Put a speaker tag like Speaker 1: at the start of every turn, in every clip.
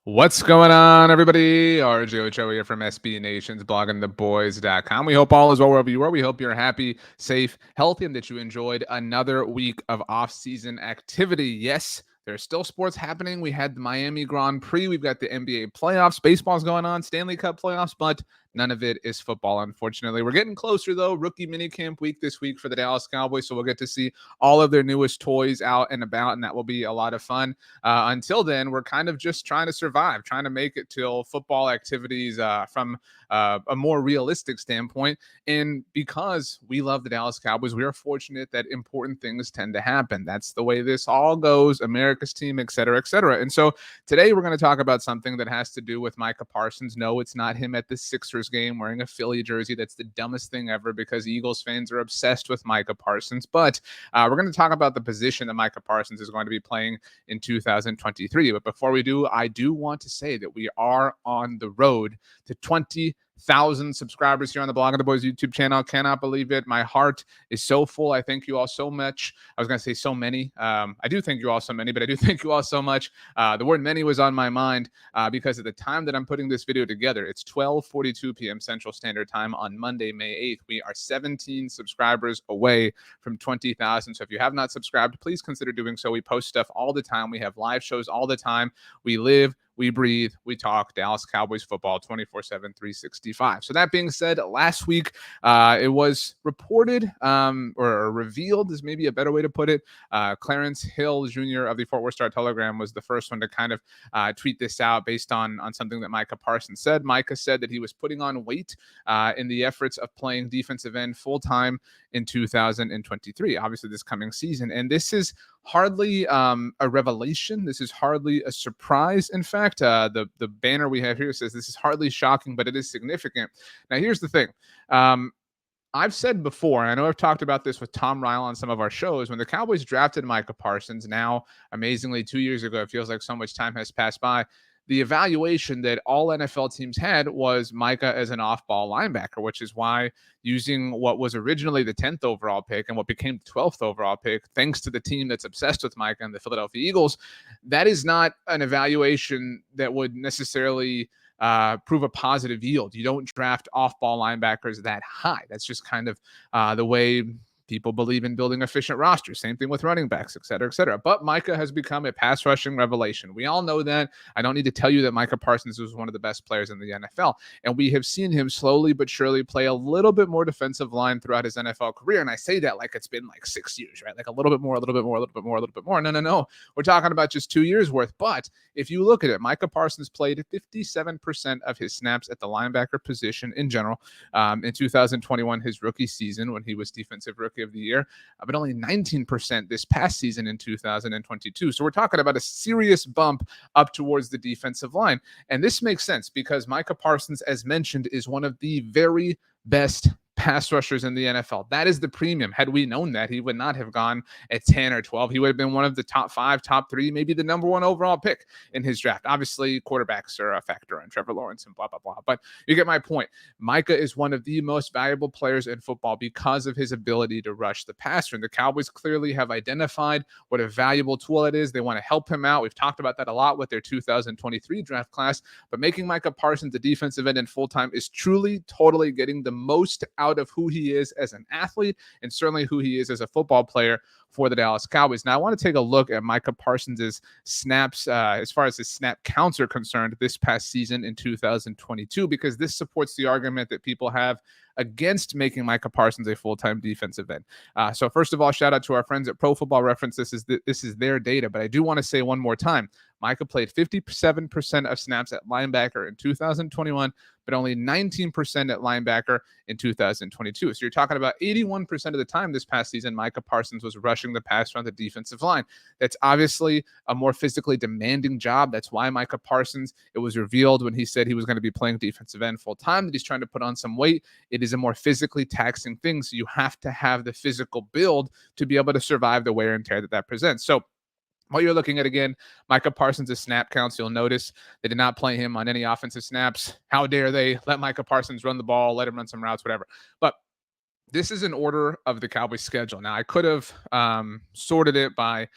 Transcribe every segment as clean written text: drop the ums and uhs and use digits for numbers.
Speaker 1: What's going on, everybody? RJ Ochoa here from SB Nation's bloggingtheboys.com. We hope all is well wherever you are. We hope you're happy, safe, healthy, and that you enjoyed another week of off-season activity. Yes, there's still sports happening. We had the Miami Grand Prix. We've got the NBA playoffs. Baseball's going on, Stanley Cup playoffs, but none of it is football, unfortunately. We're getting closer, though. Rookie minicamp week this week for the Dallas Cowboys, so we'll get to see all of their newest toys out and about, and that will be a lot of fun. Until then, we're kind of just trying to survive, trying to make it till football activities from a more realistic standpoint. And because we love the Dallas Cowboys, we are fortunate that important things tend to happen. That's the way this all goes, America's team, et cetera, et cetera. And so today we're going to talk about something that has to do with Micah Parsons. No, it's not him at the Sixers game wearing a Philly jersey. That's the dumbest thing ever because Eagles fans are obsessed with Micah Parsons. But we're going to talk about the position that Micah Parsons is going to be playing in 2023. But before we do, I do want to say that we are on the road to 20,000 subscribers here on the Blog of the Boys YouTube channel. Cannot believe it. My heart is so full. I thank you all so much. I was going to say so many. I do thank you all so many, but I do thank you all so much. The word many was on my mind because at the time that I'm putting this video together, it's 12:42 p.m. Central Standard Time on Monday, May 8th. We are 17 subscribers away from 20,000. So if you have not subscribed, please consider doing so. We post stuff all the time. We have live shows all the time. We live, we breathe, we talk Dallas Cowboys football 24/7, 365. So that being said, last week it was reported or revealed is maybe a better way to put it. Clarence Hill Jr. of the Fort Worth Star-Telegram was the first one to kind of tweet this out based on something that Micah Parsons said. Micah said that he was putting on weight in the efforts of playing defensive end full-time in 2023, obviously this coming season. And this is hardly a revelation. This is hardly a surprise. In fact, the banner we have here says this is hardly shocking, but it is significant. Now, here's the thing. I've said before, and I know I've talked about this with Tom Ryle on some of our shows, when the Cowboys drafted Micah Parsons, now amazingly 2 years ago, it feels like so much time has passed by, the evaluation that all NFL teams had was Micah as an off-ball linebacker, which is why using what was originally the 10th overall pick and what became the 12th overall pick, thanks to the team that's obsessed with Micah and the Philadelphia Eagles, that is not an evaluation that would necessarily prove a positive yield. You don't draft off-ball linebackers that high. That's just kind of the way people believe in building efficient rosters. Same thing with running backs, et cetera, et cetera. But Micah has become a pass rushing revelation. We all know that. I don't need to tell you that Micah Parsons was one of the best players in the NFL. And we have seen him slowly but surely play a little bit more defensive line throughout his NFL career. And I say that like it's been like 6 years, right? Like a little bit more, a little bit more, a little bit more, a little bit more. No. We're talking about just 2 years worth. But if you look at it, Micah Parsons played 57% of his snaps at the linebacker position in general. In 2021, his rookie season, when he was defensive rookie of the year, but only 19% this past season in 2022. So we're talking about a serious bump up towards the defensive line. And this makes sense because Micah Parsons, as mentioned, is one of the very best pass rushers in the NFL. That is the premium. Had we known that, he would not have gone at 10 or 12. He would have been one of the top 5, top 3, maybe the number 1 overall pick in his draft. Obviously, quarterbacks are a factor, and Trevor Lawrence and blah, blah, blah. But you get my point. Micah is one of the most valuable players in football because of his ability to rush the passer. And the Cowboys clearly have identified what a valuable tool it is. They want to help him out. We've talked about that a lot with their 2023 draft class. But making Micah Parsons a defensive end and full-time is truly, totally getting the most out of who he is as an athlete and certainly who he is as a football player for the Dallas Cowboys. Now, I want to take a look at Micah Parsons' snaps as far as his snap counts are concerned this past season in 2022, because this supports the argument that people have against making Micah Parsons a full-time defensive end. So first of all, shout out to our friends at Pro Football Reference. This is their data, but I do want to say one more time, Micah played 57% of snaps at linebacker in 2021, but only 19% at linebacker in 2022. So you're talking about 81% of the time this past season, Micah Parsons was rushing the passer on the defensive line. That's obviously a more physically demanding job. That's why Micah Parsons, it was revealed when he said he was going to be playing defensive end full time that he's trying to put on some weight. It is a more physically taxing thing. So you have to have the physical build to be able to survive the wear and tear that presents. So while you're looking at, again, Micah Parsons' snap counts, you'll notice they did not play him on any offensive snaps. How dare they let Micah Parsons run the ball, let him run some routes, whatever. But this is an order of the Cowboys schedule. Now, I could have sorted it by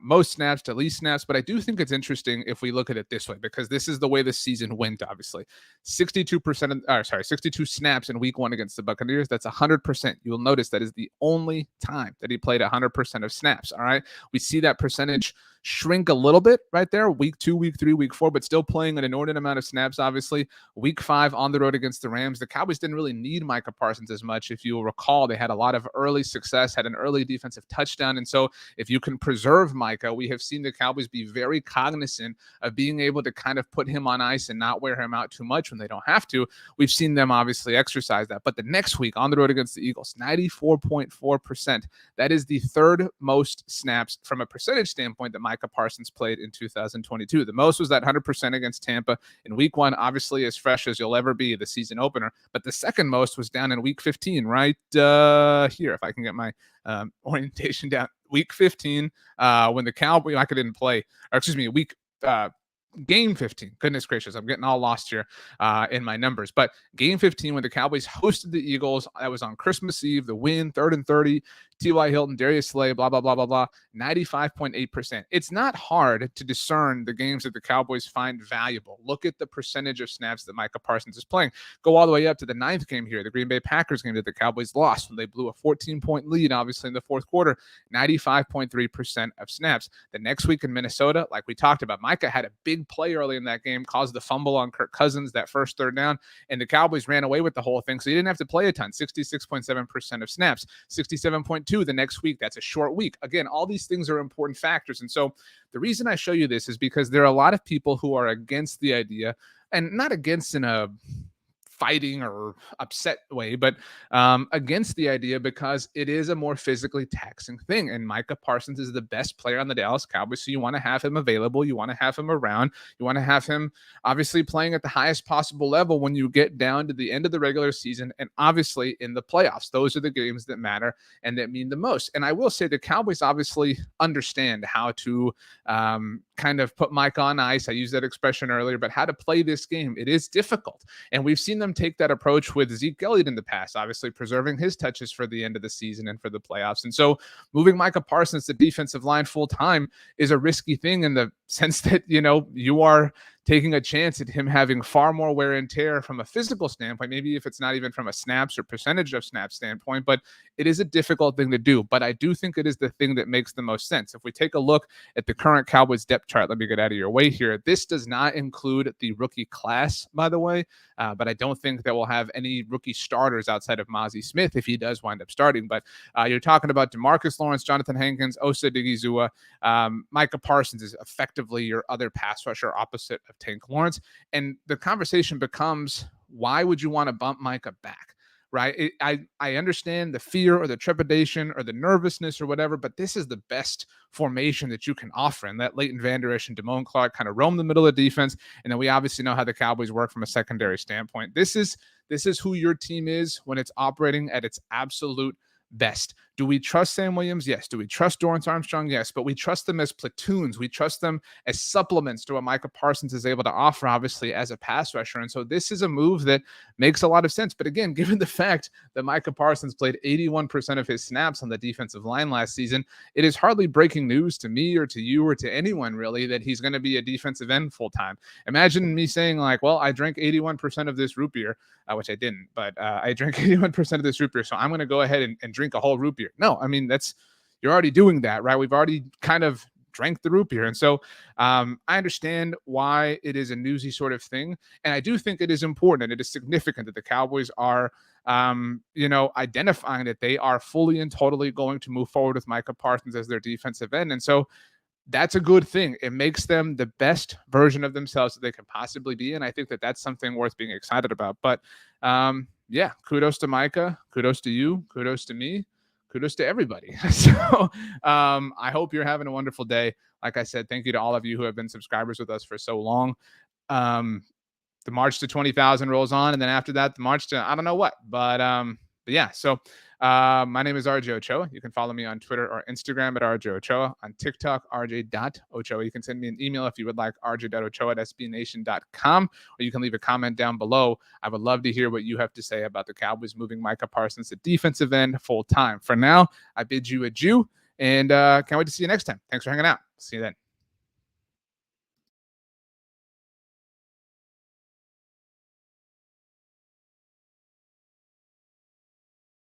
Speaker 1: most snaps to least snaps. But I do think it's interesting if we look at it this way, because this is the way the season went, obviously. 62 snaps in week 1 against the Buccaneers. That's 100%. You'll notice that is the only time that he played 100% of snaps. All right. We see that percentage shrink a little bit right there, week 2, week 3, week 4, but still playing an inordinate amount of snaps, obviously. Week 5 on the road against the Rams, the Cowboys didn't really need Micah Parsons as much. If you'll recall, they had a lot of early success, had an early defensive touchdown. And so if you can preserve Micah, we have seen the Cowboys be very cognizant of being able to kind of put him on ice and not wear him out too much when they don't have to. We've seen them obviously exercise that. But the next week on the road against the Eagles, 94.4%. That is the third most snaps from a percentage standpoint that Micah Parsons played in 2022. The most was that 100% against Tampa in week 1, obviously as fresh as you'll ever be, the season opener. But the second most was down in week 15, right here, if I can get my orientation down. Week 15, when the Cowboys, Micah didn't play, or excuse me, game 15. Goodness gracious, I'm getting all lost here in my numbers. But game 15, when the Cowboys hosted the Eagles, that was on Christmas Eve, the win, 3rd and 30, T.Y. Hilton, Darius Slay, blah, blah, blah, blah, blah, 95.8%. It's not hard to discern the games that the Cowboys find valuable. Look at the percentage of snaps that Micah Parsons is playing. Go all the way up to the 9th game here, the Green Bay Packers game that the Cowboys lost when they blew a 14-point lead, obviously, in the 4th quarter, 95.3% of snaps. The next week in Minnesota, like we talked about, Micah had a big play early in that game, caused the fumble on Kirk Cousins, that first 3rd down, and the Cowboys ran away with the whole thing, so he didn't have to play a ton. 66.7% of snaps, 67.2 the next week. That's a short week. Again, all these things are important factors. And so the reason I show you this is because there are a lot of people who are against the idea, and not against in a fighting or upset way, but against the idea because it is a more physically taxing thing. And Micah Parsons is the best player on the Dallas Cowboys, so you want to have him available. You want to have him around. You want to have him obviously playing at the highest possible level when you get down to the end of the regular season and obviously in the playoffs. Those are the games that matter and that mean the most. And I will say the Cowboys obviously understand how to kind of put Micah on ice. I used that expression earlier, but how to play this game. It is difficult. And we've seen them take that approach with Zeke Elliott in the past, obviously preserving his touches for the end of the season and for the playoffs. And so moving Micah Parsons to defensive line full time is a risky thing in the sense that, you are taking a chance at him having far more wear and tear from a physical standpoint, maybe if it's not even from a snaps or percentage of snaps standpoint, but it is a difficult thing to do. But I do think it is the thing that makes the most sense. If we take a look at the current Cowboys depth chart, let me get out of your way here. This does not include the rookie class, by the way, but I don't think that we'll have any rookie starters outside of Mozzie Smith if he does wind up starting. But you're talking about DeMarcus Lawrence, Jonathan Hankins, Osa Digizua. Micah Parsons is effectively your other pass rusher opposite of Tank Lawrence. And the conversation becomes, why would you want to bump Micah back? Right? I understand the fear or the trepidation or the nervousness or whatever, but this is the best formation that you can offer. And let Leighton Vander Esch and Damone Clark kind of roam the middle of the defense. And then we obviously know how the Cowboys work from a secondary standpoint. This is who your team is when it's operating at its absolute best. Do we trust Sam Williams? Yes. Do we trust Dorrance Armstrong? Yes. But we trust them as platoons. We trust them as supplements to what Micah Parsons is able to offer, obviously, as a pass rusher. And so this is a move that makes a lot of sense. But again, given the fact that Micah Parsons played 81% of his snaps on the defensive line last season, it is hardly breaking news to me or to you or to anyone really that he's going to be a defensive end full time. Imagine me saying like, well, I drank 81% of this root beer, which I didn't, but I drank 81% of this root beer. So I'm going to go ahead and drink a whole root beer. No, I mean, you're already doing that, right? We've already kind of drank the root beer. And so I understand why it is a newsy sort of thing. And I do think it is important and it is significant that the Cowboys are, identifying that they are fully and totally going to move forward with Micah Parsons as their defensive end. And so that's a good thing. It makes them the best version of themselves that they can possibly be. And I think that that's something worth being excited about. But kudos to Micah. Kudos to you. Kudos to me. Kudos to everybody. So I hope you're having a wonderful day. Like I said, thank you to all of you who have been subscribers with us for so long. The march to 20,000 rolls on. And then after that, the march to I don't know what. But yeah, so my name is RJ Ochoa. You can follow me on Twitter or Instagram at RJ Ochoa. On TikTok, rj.ochoa. You can send me an email if you would like, rj.ochoa@sbnation.com, or you can leave a comment down below. I would love to hear what you have to say about the Cowboys moving Micah Parsons to defensive end full time. For now, I bid you adieu, And can't wait to see you next time. Thanks for hanging out. See you then.